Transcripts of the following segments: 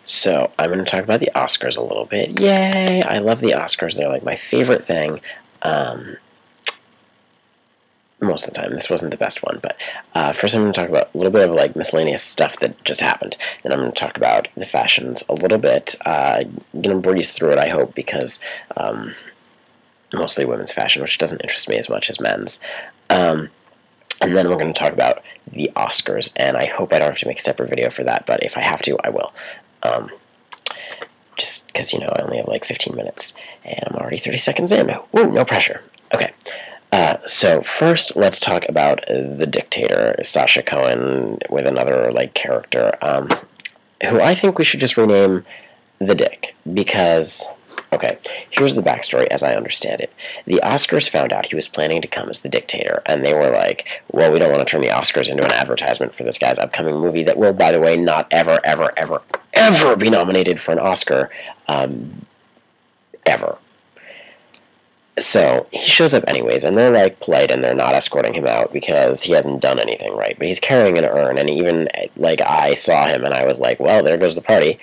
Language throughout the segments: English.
So, I'm going to talk about the Oscars a little bit. Yay! I love the Oscars. They're like my favorite thing. Most of the time. This wasn't the best one, but first I'm going to talk about a little bit of like miscellaneous stuff that just happened. Then I'm going to talk about the fashions a little bit. I'm going to breeze through it, I hope, because mostly women's fashion, which doesn't interest me as much as men's. And then we're going to talk about the Oscars, and I hope I don't have to make a separate video for that, but if I have to, I will. Just because, I only have like 15 minutes, and I'm already 30 seconds in. Woo, no pressure. Okay. So first, let's talk about the dictator, Sacha Cohen, with another, character, who I think we should just rename the Dick, because... Okay, here's the backstory as I understand it. The Oscars found out he was planning to come as the dictator, and they were like, well, we don't want to turn the Oscars into an advertisement for this guy's upcoming movie that will, by the way, not ever, ever, ever, ever be nominated for an Oscar. Ever. So, he shows up anyways, and they're, polite, and they're not escorting him out because he hasn't done anything right. But he's carrying an urn, and even, I saw him, and I was like, well, there goes the party.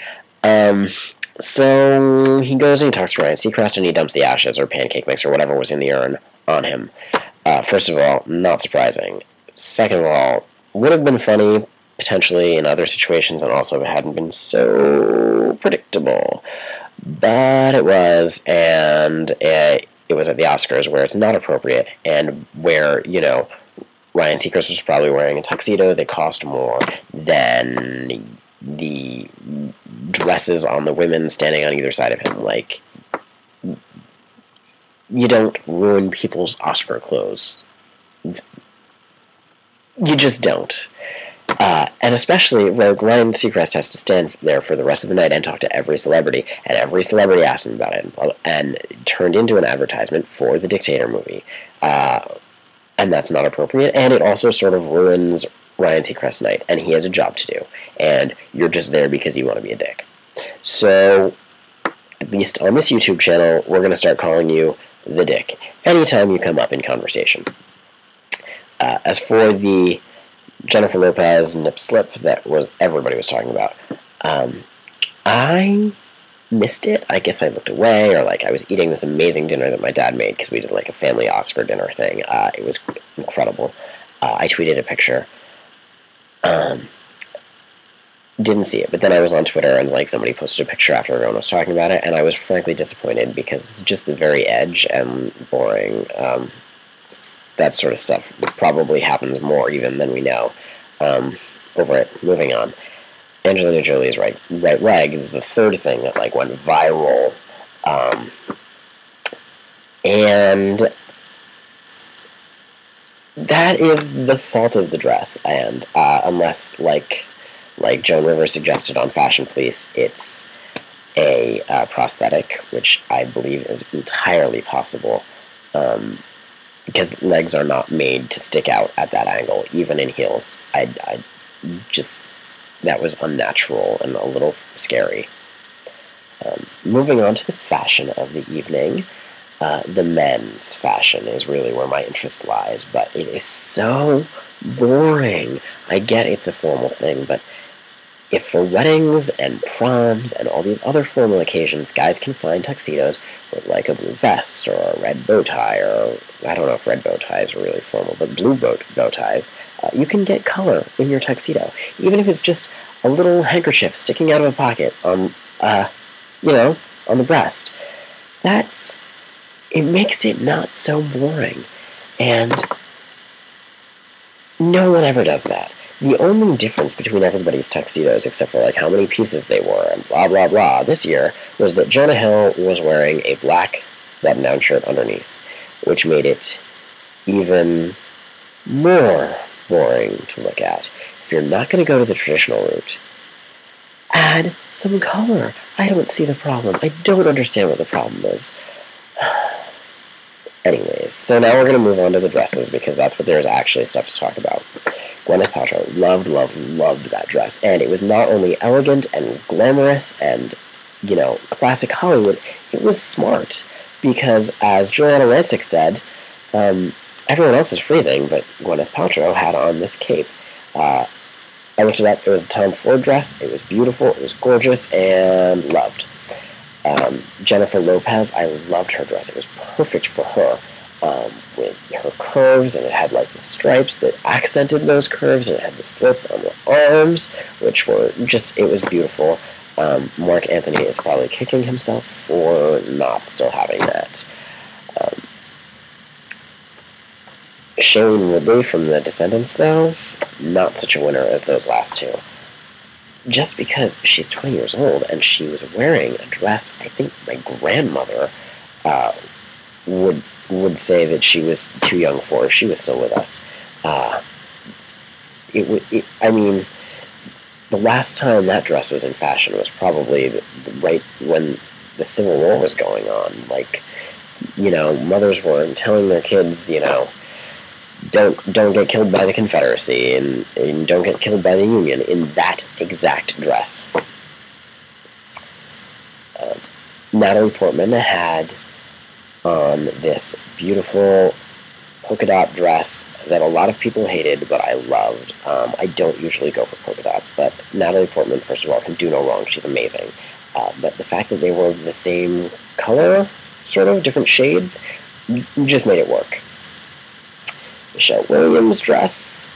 So he goes and he talks to Ryan Seacrest, and he dumps the ashes or pancake mix or whatever was in the urn on him. First of all, not surprising. Second of all, would have been funny, potentially, in other situations, and also if it hadn't been so predictable. But it was, and it was at the Oscars where it's not appropriate, and where, Ryan Seacrest was probably wearing a tuxedo that cost more than the dresses on the women standing on either side of him. You don't ruin people's Oscar clothes. You just don't. And especially, Ryan Seacrest has to stand there for the rest of the night and talk to every celebrity, and every celebrity asked him about it, and it turned into an advertisement for the Dictator movie. And that's not appropriate, and it also sort of ruins Ryan Seacrest's night, and he has a job to do, and you're just there because you want to be a dick. So, at least on this YouTube channel, we're going to start calling you the Dick anytime you come up in conversation. As for the Jennifer Lopez nip slip that everybody was talking about, I missed it. I guess I looked away, or I was eating this amazing dinner that my dad made because we did a family Oscar dinner thing. It was incredible. I tweeted a picture. Didn't see it, but then I was on Twitter and somebody posted a picture after everyone was talking about it, and I was frankly disappointed because it's just the very edge and boring. That sort of stuff probably happens more even than we know. Over it. Moving on. Angelina Jolie's right leg is the third thing that went viral, and that is the fault of the dress, and unless like Joan Rivers suggested on Fashion Police, it's a prosthetic, which I believe is entirely possible, because legs are not made to stick out at that angle, even in heels. I just, that was unnatural and a little scary. Moving on to the fashion of the evening. The men's fashion is really where my interest lies, but it is so boring. I get it's a formal thing, but if for weddings and proms and all these other formal occasions, guys can find tuxedos with a blue vest or a red bow tie, or I don't know if red bow ties are really formal, but blue bow ties, you can get color in your tuxedo, even if it's just a little handkerchief sticking out of a pocket on, on the breast. It makes it not so boring, and no one ever does that. The only difference between everybody's tuxedos, except for how many pieces they wore and blah blah blah this year, was that Jonah Hill was wearing a black button-down shirt underneath, which made it even more boring to look at. If you're not going to go to the traditional route, add some color. I don't see the problem. I don't understand what the problem is. Anyways, so now we're going to move on to the dresses, because that's what there's actually stuff to talk about. Gwyneth Paltrow loved that dress, and it was not only elegant and glamorous and, classic Hollywood, it was smart, because as Joanna Rancic said, everyone else is freezing, but Gwyneth Paltrow had on this cape. I looked it up. It was a Tom Ford dress. It was beautiful. It was gorgeous and loved. Jennifer Lopez, I loved her dress. It was perfect for her, with her curves, and it had like the stripes that accented those curves, and it had the slits on the arms, which were just, it was beautiful. Mark Anthony is probably kicking himself for not still having that. Shailene Woodley from The Descendants, though, not such a winner as those last two. Just because she's 20 years old and she was wearing a dress I think my grandmother would say that she was too young for if she was still with us. I mean, the last time that dress was in fashion was probably right when the Civil War was going on. Like, you know, mothers were telling their kids, you know, don't get killed by the Confederacy and don't get killed by the Union in that exact dress. Natalie Portman had on this beautiful polka dot dress that a lot of people hated, but I loved. I don't usually go for polka dots, but Natalie Portman, first of all, can do no wrong. She's amazing. But the fact that they were the same color, sort of, different shades, just made it work. Michelle Williams' dress,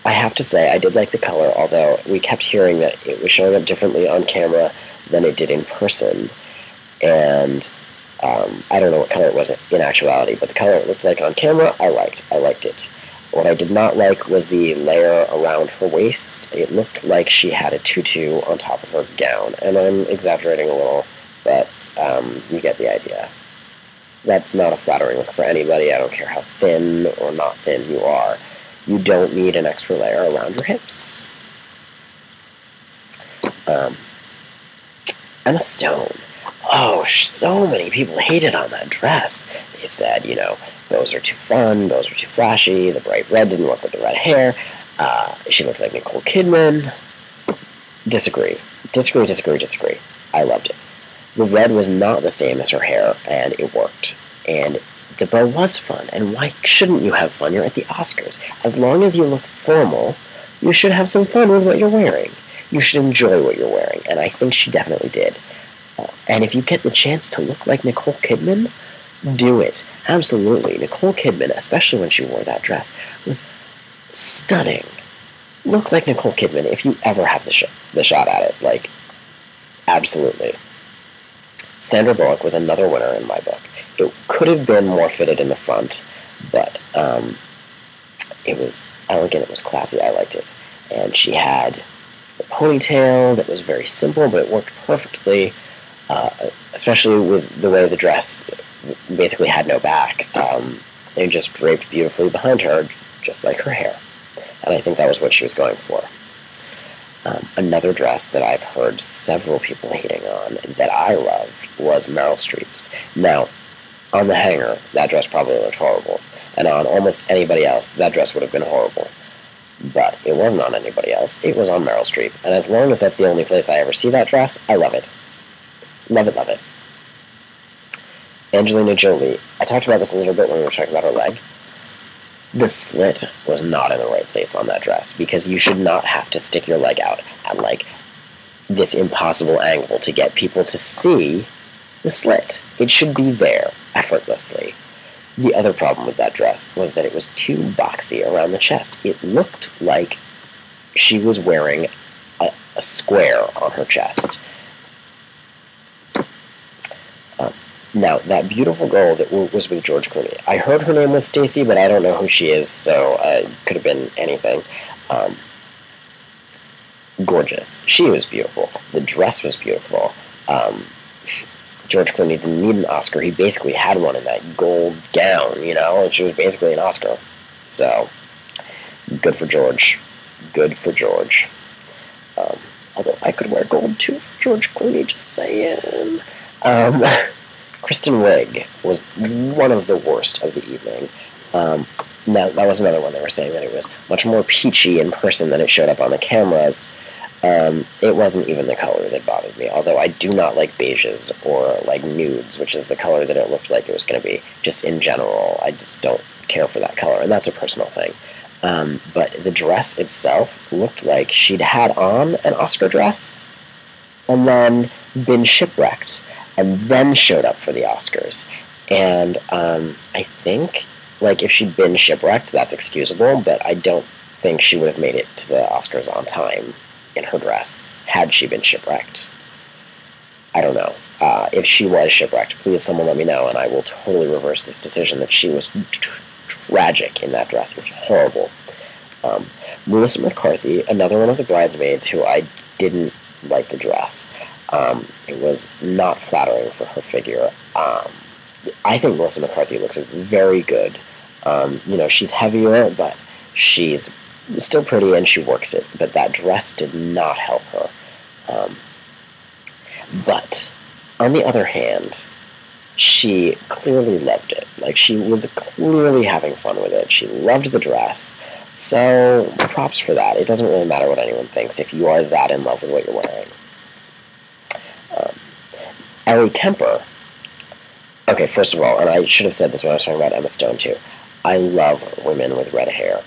I have to say, I did like the color, although we kept hearing that it was showing up differently on camera than it did in person. And I don't know what color it was in actuality, but the color it looked like on camera, I liked. I liked it. What I did not like was the layer around her waist. It looked like she had a tutu on top of her gown, and I'm exaggerating a little, but you get the idea. That's not a flattering look for anybody. I don't care how thin or not thin you are. You don't need an extra layer around your hips. Emma Stone. Oh, so many people hated on that dress. They said, you know, bows are too fun, bows are too flashy, the bright red didn't work with the red hair, she looked like Nicole Kidman. Disagree. I loved it. The red was not the same as her hair, and it worked. And the bow was fun, and why shouldn't you have fun? You're at the Oscars. As long as you look formal, you should have some fun with what you're wearing. You should enjoy what you're wearing, and I think she definitely did. And if you get the chance to look like Nicole Kidman, do it. Absolutely. Nicole Kidman, especially when she wore that dress, was stunning. Look like Nicole Kidman if you ever have the shot at it. Like, absolutely. Sandra Bullock was another winner in my book. It could have been more fitted in the front, but it was elegant, it was classy, I liked it. And she had the ponytail that was very simple, but it worked perfectly, especially with the way the dress basically had no back. It just draped beautifully behind her, just like her hair. And I think that was what she was going for. Another dress that I've heard several people hating on that I loved was Meryl Streep's. Now, on the hanger, that dress probably looked horrible. And on almost anybody else, that dress would have been horrible. But it wasn't on anybody else. It was on Meryl Streep. And as long as that's the only place I ever see that dress, I love it. Love it, love it. Angelina Jolie. I talked about this a little bit when we were talking about her leg. The slit was not in the right place on that dress, because you should not have to stick your leg out at, like, this impossible angle to get people to see the slit. It should be there, effortlessly. The other problem with that dress was that it was too boxy around the chest. It looked like she was wearing a square on her chest. Now, that beautiful girl that was with George Clooney, I heard her name was Stacy, but I don't know who she is, so it could have been anything. Gorgeous. She was beautiful. The dress was beautiful. George Clooney didn't need an Oscar. He basically had one in that gold gown, you know, and she was basically an Oscar. So, good for George. Good for George. Although I could wear gold, too, for George Clooney, just saying. Kristen Wiig was one of the worst of the evening. That was another one. They were saying that it was much more peachy in person than it showed up on the cameras. It wasn't even the color that bothered me, although I do not like beiges or like nudes, which is the color that it looked like it was going to be. Just in general, I just don't care for that color, and that's a personal thing. But the dress itself looked like she'd had on an Oscar dress and then been shipwrecked and then showed up for the Oscars. And I think, like, if she'd been shipwrecked, that's excusable, but I don't think she would have made it to the Oscars on time in her dress had she been shipwrecked. I don't know. If she was shipwrecked, please someone let me know, and I will totally reverse this decision that she was tragic in that dress. It was horrible. Melissa McCarthy, another one of the bridesmaids who I didn't like the dress. It was not flattering for her figure. I think Melissa McCarthy looks very good. She's heavier, but she's still pretty and she works it. But that dress did not help her. But on the other hand, she clearly loved it. Like, she was clearly having fun with it. She loved the dress. So, props for that. It doesn't really matter what anyone thinks if you are that in love with what you're wearing. Ellie Kemper. Okay, first of all, and I should have said this when I was talking about Emma Stone too, I love women with red hair.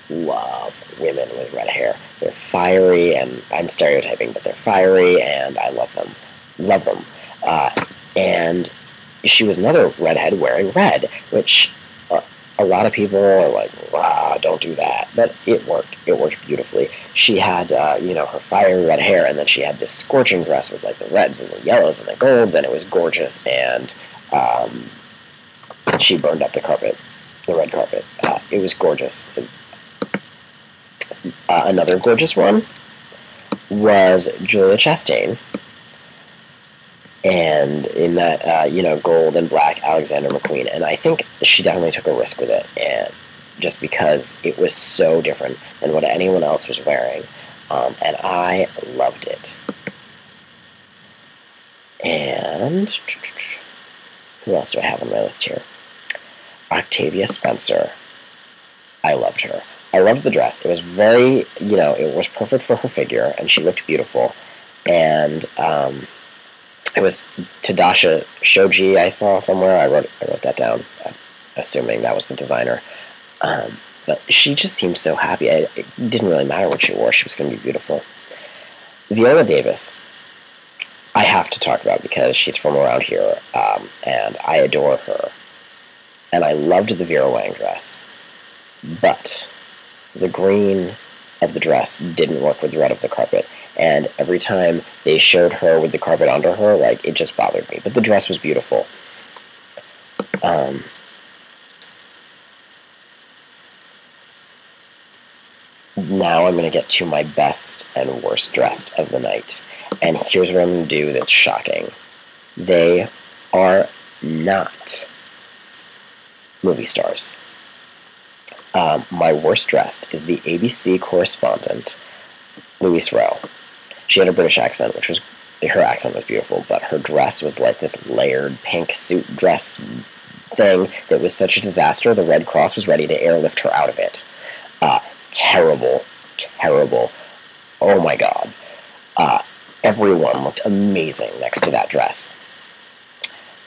Love women with red hair. They're fiery, and I'm stereotyping, but they're fiery, and I love them. Love them. And she was another redhead wearing red, which a lot of people are like, wow, don't do that. But it worked. It worked beautifully. She had, her fiery red hair, and then she had this scorching dress with, like, the reds and the yellows and the golds, and it was gorgeous. And she burned up the carpet, the red carpet. It was gorgeous. Another gorgeous one was Julia Chastain. And in that, gold and black Alexander McQueen. And I think she definitely took a risk with it, and just because it was so different than what anyone else was wearing. And I loved it. And who else do I have on my list here? Octavia Spencer. I loved her. I loved the dress. It was very, it was perfect for her figure, and she looked beautiful. And it was Tadasha Shoji I saw somewhere. I wrote that down, assuming that was the designer. But she just seemed so happy. It didn't really matter what she wore. She was going to be beautiful. Viola Davis, I have to talk about because she's from around here, and I adore her. And I loved the Vera Wang dress. But the green of the dress didn't work with the red of the carpet. And every time they showed her with the carpet under her, like, it just bothered me. But the dress was beautiful. Now I'm going to get to my best and worst dressed of the night. And here's what I'm going to do that's shocking. They are not movie stars. My worst dressed is the ABC correspondent, Louise Rowe. She had a British accent, her accent was beautiful, but her dress was like this layered pink suit dress thing that was such a disaster, the Red Cross was ready to airlift her out of it. Terrible, terrible. Oh my god. Everyone looked amazing next to that dress.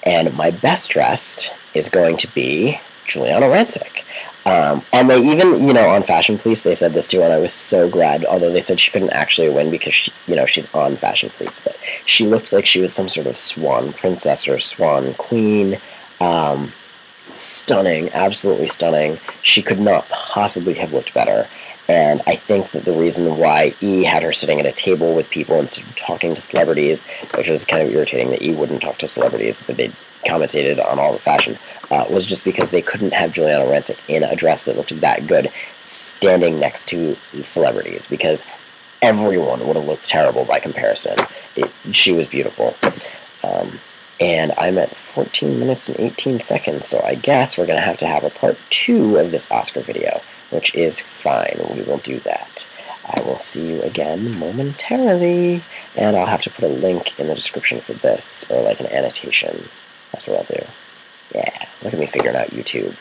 And my best dressed is going to be Giuliana Rancic. And they even, on Fashion Police, they said this too, and I was so glad, although they said she couldn't actually win because, she's on Fashion Police, but she looked like she was some sort of swan princess or swan queen. Stunning, absolutely stunning. She could not possibly have looked better. And I think that the reason why E had her sitting at a table with people instead of talking to celebrities, which was kind of irritating that E wouldn't talk to celebrities, but they commentated on all the fashion, was just because they couldn't have Giuliana Rancic in a dress that looked that good standing next to celebrities, because everyone would have looked terrible by comparison. She was beautiful. And I'm at 14 minutes and 18 seconds, so I guess we're going to have a part 2 of this Oscar video, which is fine. We will do that. I will see you again momentarily, and I'll have to put a link in the description for this, or like an annotation. That's what I'll do. Yeah, look at me figuring out YouTube.